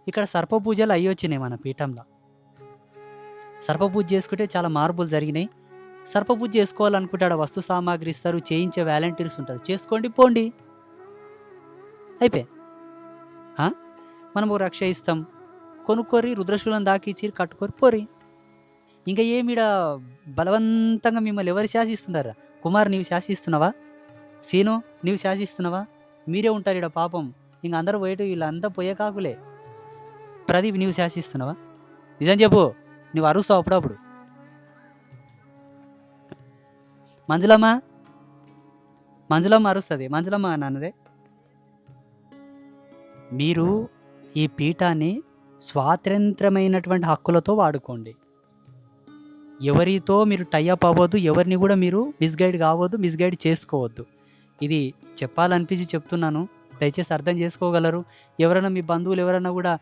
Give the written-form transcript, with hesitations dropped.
ఇక్కడ సర్పపూజలు అయ్యొచ్చినాయి మన పీఠంలో. సర్పపూజ చేసుకుంటే చాలా మార్పులు జరిగినాయి. సర్పపూజ చేసుకోవాలనుకుంటే ఆడ వస్తు సామాగ్రి ఇస్తారు, చేయించే వాలంటీర్స్ ఉంటారు. చేసుకోండి, పోండి. అయిపోయే. ఆ! మనం ఓ రక్ష ఇస్తాం. కొనుక్కోర్రి, రుద్రశూలం దాకిచ్చిర్రు, కట్టుకోర్రి, పోర్రి. ఇంక ఏమీడ బలవంతంగా మిమ్మల్ని ఎవరు శాసిస్తున్నారా? కుమార్, నీవు శాసిస్తున్నావా? సీను, నీవు శాసిస్తున్నావా? మీరే ఉంటారీడ పాపం. ఇంక అందరూ పోయేటి, వీళ్ళంతా పోయే కాకులే. ప్రదీప్, నీవు శాసిస్తున్నావా? నిజం చెప్పు. నువ్వు అరుస్తావు అప్పుడప్పుడు. మంజులమ్మ, మంజులమ్మ అరుస్తుంది. మంజులమ్మ నాన్నదే. మీరు ఈ పీఠాన్ని స్వాతంత్రమైనటువంటి హక్కులతో వాడుకోండి. ఎవరితో మీరు టైఅప్ అవ్వద్దు. ఎవరిని కూడా మీరు మిస్గైడ్ కావద్దు, మిస్గైడ్ చేసుకోవద్దు. ఇది చెప్పాలనిపించి చెప్తున్నాను. దయచేసి అర్థం చేసుకోగలరు. ఎవరైనా మీ బంధువులు ఎవరైనా కూడా